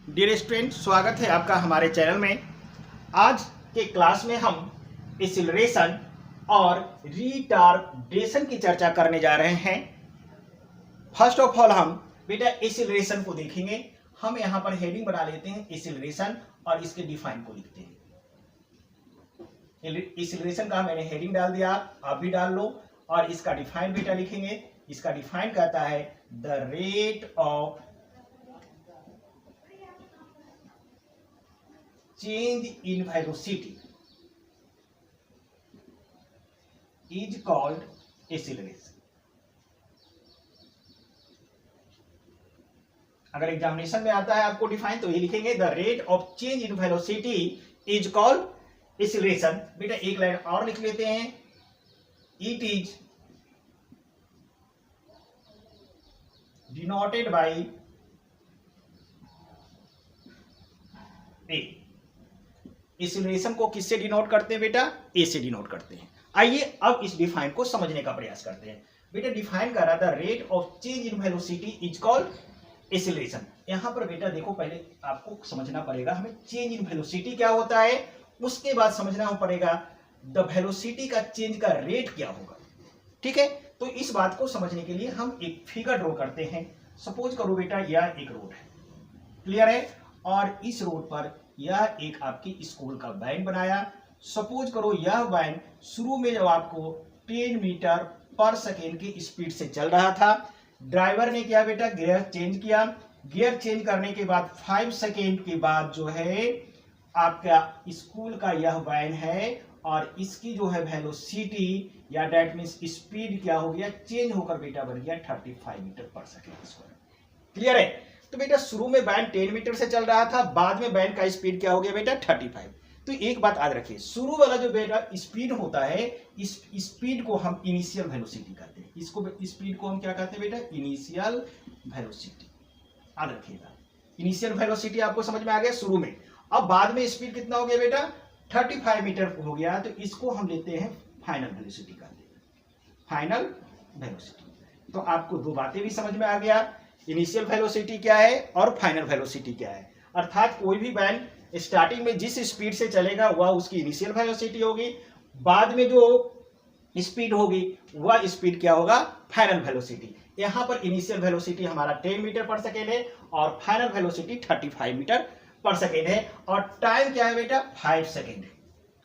Dear student, स्वागत है आपका हमारे चैनल में। आज के क्लास में हम एक्सीलरेशन और रिटार्डेशन की चर्चा करने जा रहे हैं। फर्स्ट ऑफ ऑल हम बेटा एक्सीलरेशन को देखेंगे। हम यहाँ पर हेडिंग बना लेते हैं एक्सीलरेशन और इसके डिफाइन को लिखते हैं। एक्सीलरेशन का मैंने हेडिंग डाल दिया, आप भी डाल लो। और इसका डिफाइन बेटा लिखेंगे। इसका डिफाइन कहता है the rate of change in velocity is called acceleration। अगर एग्जामिनेशन में आता है आपको डिफाइन तो ये लिखेंगे the rate of change in velocity is called acceleration. बेटा एक लाइन और लिख लेते हैं, it is denoted by A. Acceleration को किससे डिनोट करते हैं बेटा? ए से डिनोट करते हैं। आइए अब इस डिफाइन को समझने का प्रयास करते हैं। बेटा डिफाइन कर रहा था rate of change in velocity is called acceleration. यहां पर बेटा देखो, पहले आपको समझना पड़ेगा हमें चेंज इन वेलोसिटी क्या होता है, उसके बाद समझना पड़ेगा द वेलोसिटी का चेंज का रेट क्या होगा। ठीक है, तो इस बात को समझने के लिए हम एक फिगर ड्रॉ करते हैं। सपोज करो बेटा यह एक रोड है, क्लियर है, और इस रोड पर यह एक आपकी स्कूल का वैन बनाया। सपोज करो यह वैन शुरू में जब आपको 10 मीटर पर सेकेंड की स्पीड से चल रहा था, ड्राइवर ने क्या बेटा गियर चेंज किया। गियर चेंज करने के बाद 5 सेकेंड के बाद जो है आपका स्कूल का यह वैन है और इसकी जो है वेलोसिटी या डेट मीन्स स्पीड क्या हो गया, चेंज होकर बेटा बन गया 35 मीटर पर सेकेंड। क्लियर है? तो बेटा शुरू में वैन 10 मीटर से चल रहा था, बाद में वैन का स्पीड क्या हो गया बेटा 35। तो एक बात याद रखिए, शुरू वाला जो बेटा स्पीड होता है, इस स्पीड को हम इनिशियल वेलोसिटी कहते हैं। इसको स्पीड को हम क्या कहते हैं बेटा? Initial velocity. याद रखिएगा, इनिशियल वेलोसिटी आपको समझ में आ गया शुरू में। अब बाद में स्पीड कितना हो गया बेटा 35 मीटर हो गया, तो इसको हम लेते हैं फाइनल वेलोसिटी कहते हैं, फाइनल वेलोसिटी। तो आपको दो बातें भी समझ में आ गया, इनिशियल वेलोसिटी क्या है और फाइनल वेलोसिटी क्या है। अर्थात कोई भी वैन स्टार्टिंग में जिस स्पीड से चलेगा वह उसकी इनिशियल वेलोसिटी होगी, बाद में जो स्पीड होगी वह स्पीड क्या होगा, फाइनल वेलोसिटी। यहां पर इनिशियल वेलोसिटी हमारा 10 मीटर पर सेकेंड है और फाइनल वेलोसिटी 35 मीटर पर सेकेंड है, और टाइम क्या है बेटा 5 सेकेंड है।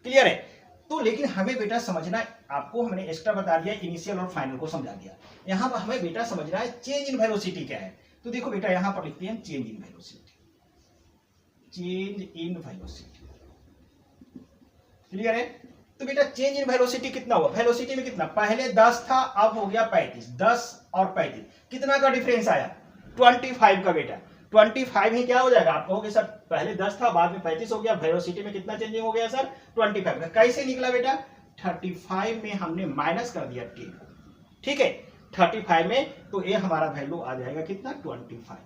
क्लियर है? तो लेकिन हमें बेटा समझना, आपको हमने एक्स्ट्रा बता दिया, इनिशियल और फाइनल को समझा दिया। यहां पर हमें बेटा समझना है चेंज इन वेलोसिटी क्या है। तो देखो बेटा यहां पर लिखते हैं change in velocity, change in velocity. Clear है? तो बेटा चेंज इन वेलोसिटी कितना हुआ, वेलोसिटी में कितना, पहले 10 था अब हो गया 35। 10 और 35 कितना का डिफरेंस आया, 25 का बेटा। 25 ही क्या हो जाएगा, आप कहोगे सर पहले 10 था बाद में 35 हो गया, वेलोसिटी में कितना चेंजिंग हो गया सर 25 का। कैसे निकला बेटा, 35 में हमने माइनस कर दिया 10। ठीक है, 35 में तो ये हमारा वैल्यू आ जाएगा कितना 25।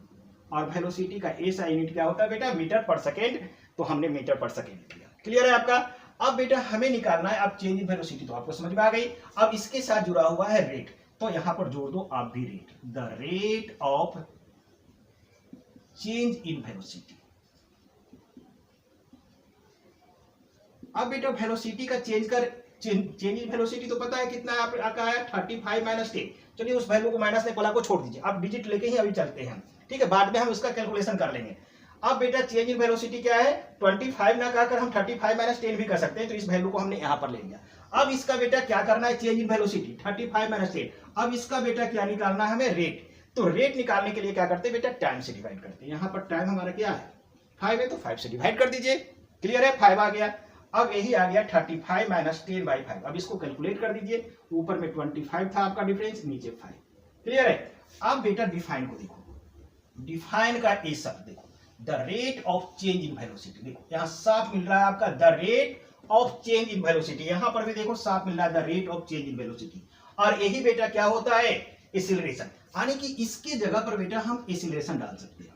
और वेलोसिटी का ऐसा यूनिट क्या होता है बेटा, मीटर पर सेकेंड, तो हमने मीटर पर सेकेंड लिया। क्लियर है आपका? अब बेटा हमें निकालना है अब चेंज इन वेलोसिटी, तो आपको समझ में आ गई। अब इसके साथ जुड़ा हुआ है रेट, तो यहां पर जोड़ दो आप भी rate, the rate of change in velocity. अब बेटा वेलोसिटी का चेंज इन वेलोसिटी तो पता है कितना आपका आया 35 माइनस 10। चलिए उस वैल्यू को माइनस वाला को छोड़ दीजिए, अब डिजिट लेके ही अभी चलते हैं। ठीक है, बाद में हम उसका कैलकुलेशन कर लेंगे। अब बेटा चेंज इन वेलोसिटी क्या है, 25 ना कहकर हम 35 माइनस 10 भी कर सकते हैं, तो इस वैल्यू को हमने यहां पर ले लिया। अब इसका बेटा क्या करना है, चेंज इन वेलोसिटी 35 माइनस 10। अब इसका बेटा क्या निकालना है हमें, रेट। तो रेट निकालने के लिए क्या करते हैं बेटा, टाइम से डिवाइड करते हैं। यहां पर टाइम हमारा क्या है 5 है, तो 5 से डिवाइड कर दीजिए। क्लियर है, 5 आ गया। अब यही आ गया 35 माइनस 10/5। अब इसको कैलकुलेट कर दीजिए, ऊपर में 25 था आपका डिफरेंस, नीचे 5। क्लियर है? अब बेटा डिफाइन को देखो, डिफाइन का ए शब्द देखो, the rate of change in velocity. देखो यहां साफ मिल रहा है आपका the rate of change in velocity, यहां पर भी देखो साफ मिल रहा है the rate of change in velocity. और यही बेटा क्या होता है, एक्सीलरेशन। यानी कि इसकी जगह पर बेटा हम एक्सीलरेशन डाल सकते हैं।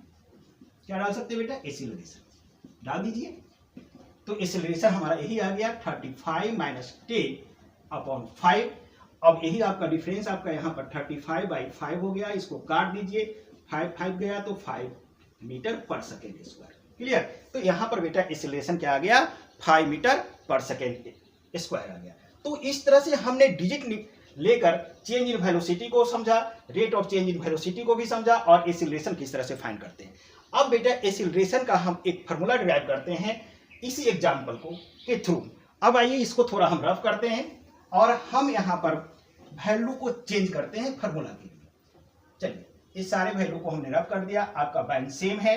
क्या डाल सकते हैं बेटा, एक्सीलरेशन डाल दीजिए। तो एक्सीलरेशन हमारा यही आ गया 35 माइनस 10/5। अब यही आपका डिफरेंस आपका यहाँ पर 35/5 हो गया, इसको काट दीजिए, 5 5 गया तो 5 मीटर पर सेकेंड स्क्वायर। क्लियर। तो यहां पर बेटा एक्सीलरेशन क्या आ गया, 5 मीटर पर सेकेंड स्क्वायर आ गया। तो इस तरह से हमने डिजिट लेकर चेंज इन वेलोसिटी को समझा, rate of change in velocity को भी समझा, और एक्सीलरेशन किस तरह से फाइंड करते हैं। अब बेटा एक्सीलरेशन का हम एक फार्मूला डिराइव करते हैं इसी एग्जांपल को के थ्रू। अब आइए इसको थोड़ा हम रफ करते हैं और हम यहां पर वैल्यू को चेंज करते हैं फार्मूला के लिए। चलिए इस सारे वैल्यू को हमने रफ कर दिया, आपका वैल्यू सेम है।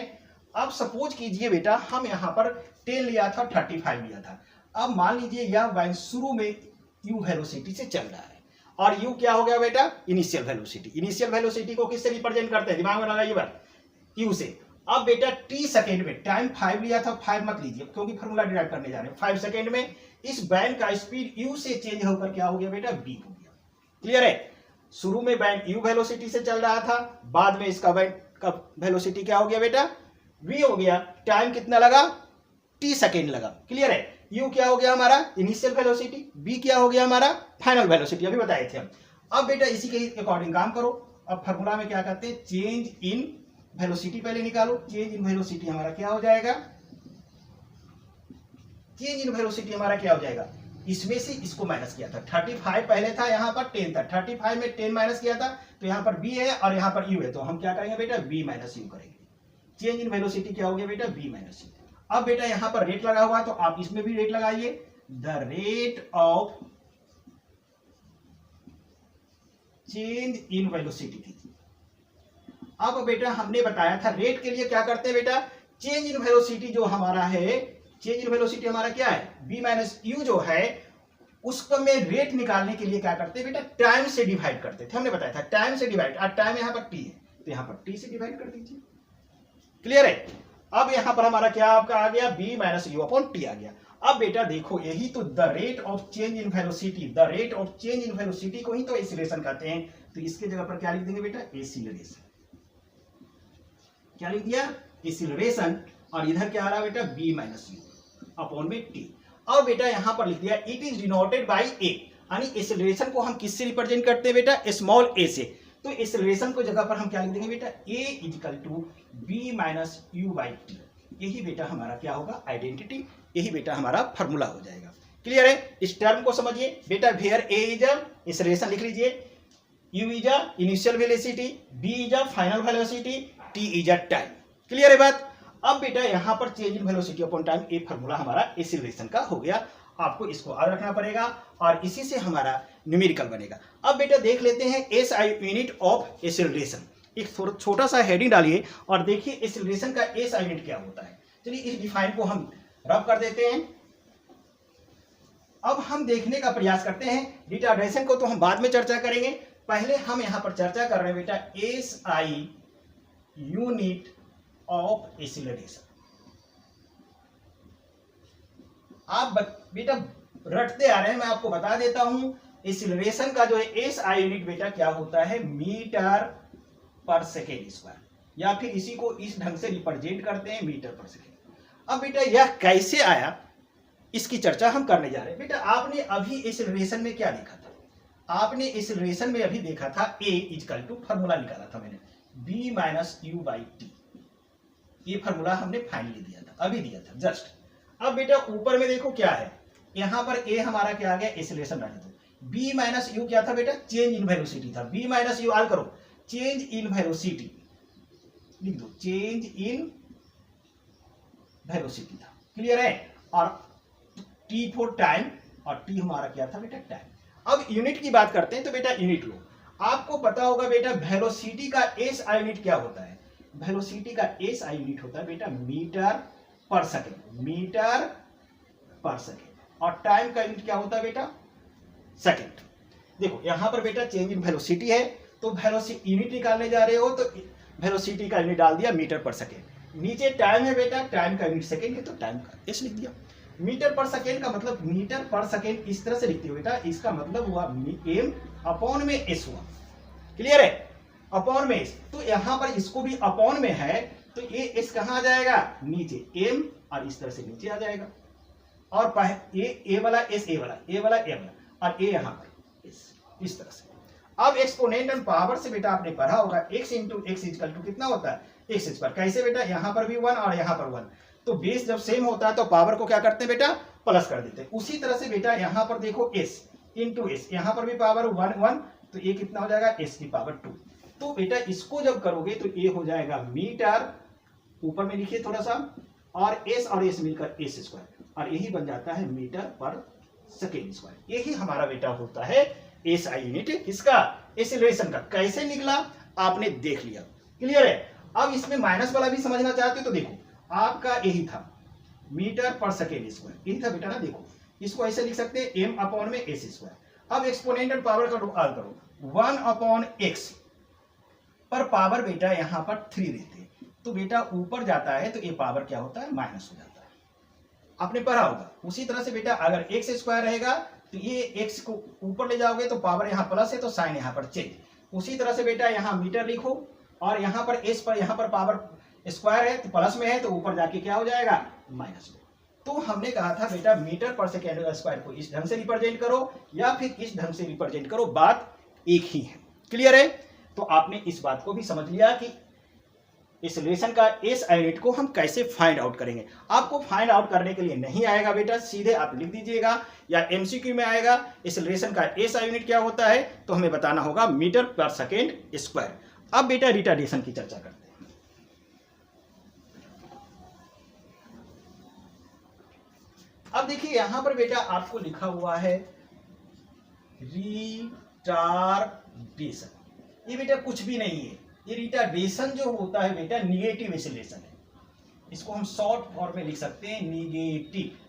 अब सपोज कीजिए बेटा हम यहां पर 10 लिया था, 35 लिया था। अब मान लीजिए यह वैल्यू शुरू में u वेलोसिटी से चल रहा है और u क्या हो गया बेटा, इनिशियल वेलोसिटी। इनिशियल वेलोसिटी को किससे रिप्रेजेंट करते हैं, दिमाग में लगाइए बात, u से। अब बेटा t सेकेंड में, टाइम 5 लिया था, 5 मत लीजिए क्योंकि फार्मूला डिराइव करने जा रहे हैं। 5 सेकेंड में इस बैंड का स्पीड u से चेंज होकर क्या हो गया बेटा, v हो गया। क्लियर है। शुरू में बैंड u वेलोसिटी से चल रहा था, बाद में इसका बैंड का वेलोसिटी क्या हो गया बेटा, v हो गया। टाइम कितना लगा, t सेकेंड लगा। क्लियर है। u क्या हो गया हमारा, इनिशियल वेलोसिटी, v क्या हो गया हमारा, फाइनल वेलोसिटी, अभी बताए थे हम। अब बेटा इसी के अकॉर्डिंग काम करो। अब फार्मूला में क्या करते हैं, चेंज इन वेलोसिटी पहले निकालो। चेंज इन वेलोसिटी हमारा क्या हो जाएगा, चेंज इन वेलोसिटी हमारा क्या हो जाएगा, इसमें से इसको माइनस किया था। 35 पहले था, यहां पर 10 था, 35 में 10 माइनस किया था, तो यहां पर v है और यहां पर u है, तो हम क्या करेंगे बेटा, v माइनस u करेंगे। चेंज इन वेलोसिटी क्या हो गया बेटा, v माइनस u। अब बेटा यहां पर रेट लगा हुआ है तो आप इसमें भी रेट लगाइए, the rate of change in velocity थी। अब बेटा हमने बताया था रेट के लिए क्या करते हैं बेटा, चेंज इन वेलोसिटी जो हमारा है, चेंज इन वेलोसिटी हमारा क्या है, v माइनस u जो है, उसको में रेट निकालने के लिए क्या करते हैं बेटा, टाइम से डिवाइड करते थे। हमने बताया था टाइम से डिवाइड, और टाइम यहां पर t है तो यहां पर t से डिवाइड कर दीजिए। क्लियर है। अब यहां पर हमारा क्या आपका आ गया, v minus u upon t आ गया। अब बेटा देखो यही तो the rate of change in velocity, the rate of change in velocity को ही तो एक्सीलरेशन कहते हैं। तो इसके जगह पर क्या लिख देंगे बेटा, एक्सीलरेशन। क्या लिख दिया, एक्सीलरेशन, और इधर क्या आ रहा है बेटा, v माइनस u अपॉन में t। अब बेटा यहां पर लिख दिया it is denoted by a, यानी एक्सीलरेशन को हम किससे रिप्रेजेंट करते हैं बेटा, स्मॉल a से। तो एक्सीलरेशन को जगह पर हम क्या लिख देंगे बेटा, a equal to v minus u by t। यही बेटा हमारा क्या होगा, आइडेंटिटी, यही बेटा हमारा फार्मूला हो जाएगा। क्लियर है। इस टर्म को समझिए बेटा, where a is a, acceleration लिख लीजिए, u is a initial velocity, v is a final velocity, t is a time. Clear है बात। अब बेटा यहां पर change in velocity upon time, एक फार्मूला हमारा एक्सीलरेशन का हो गया। आपको इसको और रखना पड़ेगा और इसी से हमारा न्यूमेरिकल बनेगा। अब बेटा देख लेते हैं SI यूनिट ऑफ एक्सीलरेशन। एक छोटा सा हेडिंग डालिए और देखिए एक्सीलरेशन का SI यूनिट क्या होता है। चलिए इस डिफाइन को हम रब कर देते हैं। अब हम देखने का प्रयास करते हैं, रिटार्डेशन को तो हम बाद में चर्चा करेंगे, पहले हम यहां पर चर्चा कर रहे हैं बेटा SI यूनिट ऑफ एक्सीलरेशन। आप बेटा रटते आ रहे हैं, मैं आपको बता देता हूं, एक्सीलरेशन का जो है SI यूनिट बेटा क्या होता है, मीटर पर सेकेंड स्क्वायर, या फिर इसी को इस ढंग से रिप्रेजेंट करते हैं, मीटर पर सेकेंड। अब बेटा यह कैसे आया, इसकी चर्चा हम करने जा रहे हैं। बेटा आपने अभी एक्सीलरेशन में क्या देखा था, आपने एक्सीलरेशन में अभी देखा था a इक्वल टू, फार्मूला निकाला था मैंने, v minus u by T. ये फार्मूला हमने फाइनली दिया था, अभी दिया था जस्ट। अब बेटा ऊपर में देखो क्या है, यहां पर a हमारा क्या आ गया, एक्सीलरेशन रहने दो। v माइनस u क्या था बेटा, चेंज इन वेलोसिटी था। v माइनस u आल करो, चेंज इन वेलोसिटी लिख दो, चेंज इन वेलोसिटी था। क्लियर है। और t फॉर टाइम, और t हमारा क्या था बेटा, टाइम। अब यूनिट की बात करते हैं तो बेटा यूनिट लो। आपको पता होगा बेटा वेलोसिटी का SI यूनिट क्या होता है, वेलोसिटी का SI यूनिट होता है बेटा मीटर पर सेकेंड, मीटर पर सेकेंड। और टाइम का यूनिट क्या होता है बेटा, सेकेंड। देखो यहां पर बेटा चेंज इन वेलोसिटी है, तो वेलोसिटी यूनिट निकालने जा रहे हो तो वेलोसिटी का यूनिट डाल दिया मीटर पर सेकेंड। नीचे टाइम है बेटा, टाइम का यूनिट सेकेंड है तो टाइम का एस लिख दिया। मीटर पर सेकेंड का मतलब मीटर पर सेकेंड इस तरह से लिखते हो बेटा, इसका मतलब हुआ m अपॉन में s हुआ। क्लियर है, अपॉन में s। तो यहां पर इसको भी अपॉन में है तो ये s कहां आ जाएगा, नीचे m, और इस तरह से नीचे आ जाएगा। और a वाला s, a वाला a वाला a वाला, और a यहां पर s, इस तरह से। अब एक्सपोनेंट एंड पावर से बेटा आपने पढ़ा होगा, x into x equal to कितना होता है, एक्स स्क्वायर। कैसे बेटा, यहाँ पर भी 1 और यहाँ पर 1, तो बेस जब सेम होता है तो पावर को क्या करते हैं बेटा, प्लस कर देते हैं। उसी तरह से बेटा यहाँ पर देखो s इंटू एस, यहाँ पर भी पावर 1 1, तो ये कितना हो जाएगा s की पावर 2। तो बेटा इसको जब करोगे तो ये हो जाएगा मीटर, ऊपर में लिखिए थोड़ा सा, और s मिलकर एस स्क्वायर, और यही बन जाता है मीटर पर सेकेंड स्क्वायर। यही हमारा बेटा होता है एसआई यूनिट, किसका, एक्सीलरेशन का। कैसे निकला आपने देख लिया, क्लियर है। अब इसमें माइनस वाला भी समझना चाहते हो तो देखो, आपका यही था मीटर पर सेकेंड स्क्वायर, यही था बेटा ना। देखो इसको ऐसे लिख सकते हैं m अपॉन में एस स्क्वायर। अब एक्सपोनेंशियल पावर का आल करो, 1 अपॉन एक्स पर पावर बेटा यहाँ पर 3 रहते हैं, तो बेटा ऊपर जाता है तो ये पावर क्या होता है, माइनस हो जाता है। आपने पढ़ा होगा। उसी तरह से बेटा अगर एक्स स्क्वायर रहेगा तो ये एक्स को ऊपर ले जाओगे तो पावर यहाँ प्लस है तो साइन यहाँ पर चेंज। उसी तरह से बेटा यहाँ मीटर लिखो, और यहाँ पर एस पर यहाँ पर पावर स्क्वायर है तो प्लस में है तो ऊपर जाके क्या हो जाएगा, माइनस में। तो हमने कहा था बेटा मीटर पर सेकेंड स्क्वायर को इस ढंग से रिप्रेजेंट करो या फिर इस ढंग से रिप्रेजेंट करो, बात एक ही है, क्लियर है। तो आपने इस बात को भी समझ लिया कि इस रिलेशन का एस यूनिट को हम कैसे फाइंड आउट करेंगे। आपको फाइंड आउट करने के लिए नहीं आएगा बेटा, सीधे आप लिख दीजिएगा, या एमसीक्यू में आएगा इस रिलेशन का एस यूनिट क्या होता है, तो हमें बताना होगा मीटर पर सेकेंड स्क्वायर। अब बेटा रिटार्डेशन की चर्चा करते हैं। अब देखिए यहां पर बेटा आपको लिखा हुआ है रिटार्डेशन। ये बेटा कुछ भी नहीं है, ये रिटार्डेशन जो होता है बेटा निगेटिव एक्सीलरेशन है। इसको हम शॉर्ट फॉर्म में लिख सकते हैं निगेटिव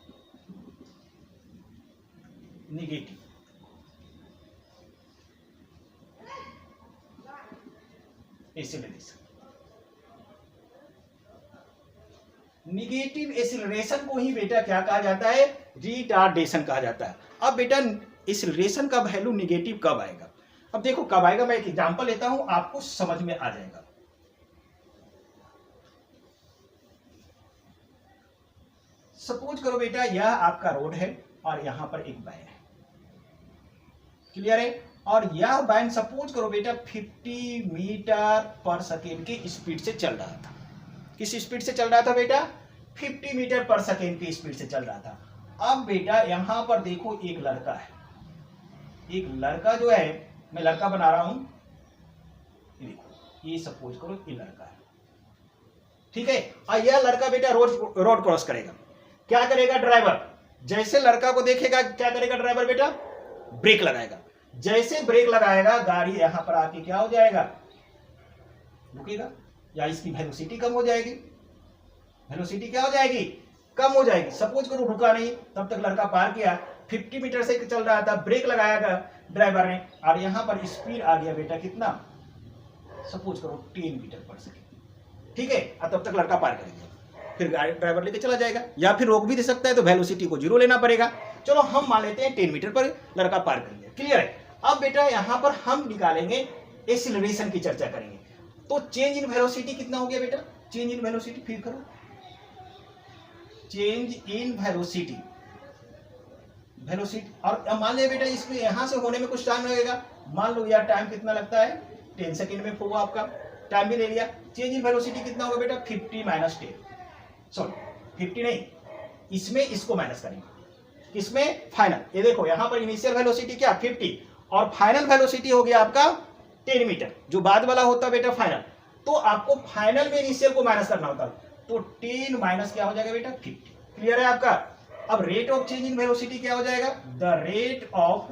एक्सीलरेशन। निगेटिव एक्सीलरेशन को ही बेटा क्या कहा जाता है, रिटार्डेशन कहा जाता है। अब बेटा एक्सीलरेशन का वैल्यू निगेटिव कब आएगा, अब देखो कब आएगा, मैं एक एग्जांपल लेता हूं आपको समझ में आ जाएगा। सपोज करो बेटा यह आपका रोड है और यहां पर एक वैन है, क्लियर है, और यह वैन सपोज करो बेटा 50 मीटर पर सेकेंड की स्पीड से चल रहा था। किस स्पीड से चल रहा था बेटा, 50 मीटर पर सेकेंड की स्पीड से चल रहा था। अब बेटा यहां पर देखो एक लड़का है, एक लड़का जो है, मैं लड़का बना रहा हूं, देखो ये सपोज करो ये लड़का है, ठीक है, और यह लड़का बेटा रोड क्रॉस करेगा। क्या करेगा ड्राइवर, जैसे लड़का को देखेगा क्या करेगा ड्राइवर बेटा, ब्रेक लगाएगा। जैसे ब्रेक लगाएगा गाड़ी यहां पर आके क्या हो जाएगा, रुकेगा, या इसकी वेलोसिटी कम हो जाएगी। वेलोसिटी क्या हो जाएगी, कम हो जाएगी। सपोज करो रुका नहीं, तब तक लड़का पार किया, 50 मीटर से चल रहा था, ब्रेक लगाया ड्राइवर ने, और यहां पर स्पीड आ गया बेटा कितना, सपोज करो 10 मीटर पर सेकेंड, ठीक है, और तब तक लड़का पार करेगा। फिर गाड़ी ड्राइवर लेके चला जाएगा, या फिर रोक भी दे सकता है तो वेलोसिटी को 0 लेना पड़ेगा। चलो हम मान लेते हैं 10 मीटर पर लड़का पार कर लिया, क्लियर है। अब बेटा यहां पर हम निकालेंगे एक्सीलरेशन की चर्चा करेंगे। तो चेंज इन वेलोसिटी कितना हो गया बेटा, चेंज इन वेलोसिटी, फिर करो चेंज इन वेलोसिटी, और मान लिया बेटा इसको यहां से होने में कुछ टाइम लगेगा, मान लो यार टाइम कितना लगता है, 10 सेकेंड में होगा आपका, टाइम भी ले लिया। चेंज इन वेलोसिटी कितना होगा बेटा, 50 माइनस 10, सॉरी 50 नहीं, इसमें इसको माइनस करेंगे, इसमें फाइनल, ये देखो यहां पर इनिशियल वेलोसिटी क्या 50 और फाइनल वेलोसिटी हो गया आपका 10 मीटर, जो बाद वाला होता है बेटा फाइनल। तो आपको फाइनल में इनिशियल को माइनस करना होता है, तो 10 माइनस क्या हो जाएगा बेटा 50, क्लियर है आपका। अब rate of change in velocity क्या हो जाएगा, the rate of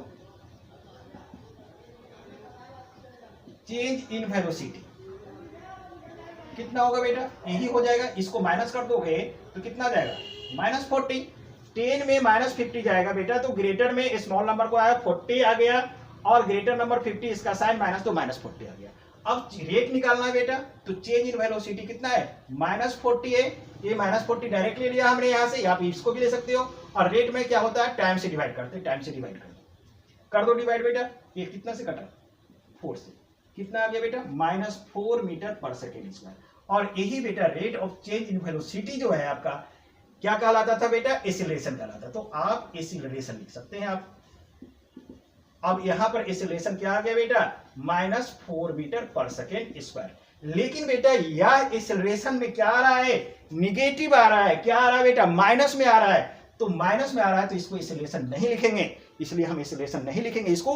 change in velocity कितना होगा बेटा, यही हो जाएगा। इसको माइनस कर दोगे तो कितना जाएगा, -40, 10 में -50 जाएगा बेटा, तो ग्रेटर में स्मॉल नंबर को आया 40 आ गया, और ग्रेटर नंबर 50 इसका साइन माइनस, तो -40 आ गया। अब रेट निकालना है बेटा, तो चेंज इन वेलोसिटी कितना है, -40 है, ये -40 डायरेक्टली लिया हमने यहां से, आप इसको भी ले सकते हो, और रेट में क्या होता है टाइम से डिवाइड करते हैं, टाइम से डिवाइड कर दो डिवाइड बेटा, ये कितना से कटा 4 से, कितना आ गया बेटा -4 मीटर पर सेकेंड स्क्वायर। और यही बेटा rate of change in velocity जो है आपका क्या कहलाता था बेटा, एक्सीलरेशन कहलाता। तो आप एक्सीलरेशन लिख सकते हैं आप। अब यहां पर एक्सीलरेशन क्या आ गया बेटा, -4 मीटर पर सेकेंड स्क्वायर। लेकिन बेटा यह एक्सेलरेशन में क्या आ रहा है, निगेटिव आ रहा है। क्या आ रहा है बेटा, माइनस में आ रहा है। तो माइनस में आ रहा है तो इसको एक्सेलरेशन नहीं लिखेंगे, इसलिए हम एक्सेलरेशन नहीं लिखेंगे, इसको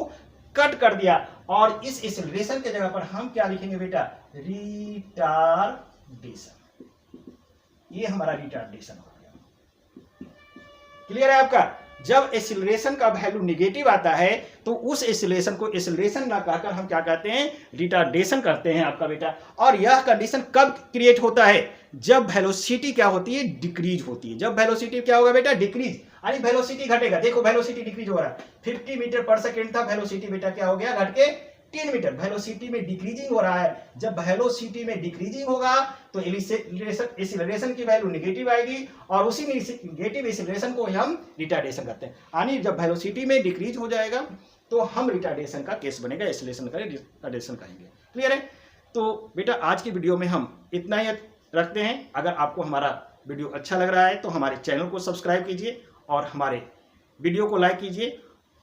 कट कर दिया। और इस एक्सेलरेशन के जगह पर हम क्या लिखेंगे बेटा, रिटार्डेशन। ये हमारा रिटार्डेशन हो गया। क्लियर है आपका। जब एक्सेलरेशन का वैल्यू निगेटिव आता है तो उस एक्सेलरेशन को एक्सेलरेशन ना कहकर हम क्या कहते हैं, रिटार्डेशन करते हैं आपका बेटा। और यह कंडीशन कब क्रिएट होता है, जब वेलोसिटी क्या होती है, डिक्रीज होती है। जब वेलोसिटी क्या होगा बेटा, डिक्रीज, यानी वेलोसिटी घटेगा। देखो वेलोसिटी डिक्रीज हो रहा है, 50 मीटर पर सेकेंड था, वेलोसिटी बेटा क्या हो गया, घट के 10 मीटर। वेलोसिटी में डिक्रीजिंग हो रहा है। जब वेलोसिटी में डिक्रीजिंग होगा तो एक्सीलरेशन की वैल्यू नेगेटिव आएगी, और उसी नेगेटिव एक्सीलरेशन को हम रिटार्डेशन करते हैं। यानी जब वेलोसिटी में डिक्रीज हो जाएगा तो हम रिटार्डेशन का केस बनेगा, एक्सीलरेशन का रिटार्डेशन कहेंगे। क्लियर है। तो बेटा आज की वीडियो में हम इतना ही रखते हैं। अगर आपको हमारा वीडियो अच्छा लग रहा है तो हमारे चैनल को सब्सक्राइब कीजिए और हमारे वीडियो को लाइक कीजिए।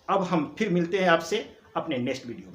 अब हम फिर मिलते हैं आपसे अपने नेक्स्ट वीडियो में।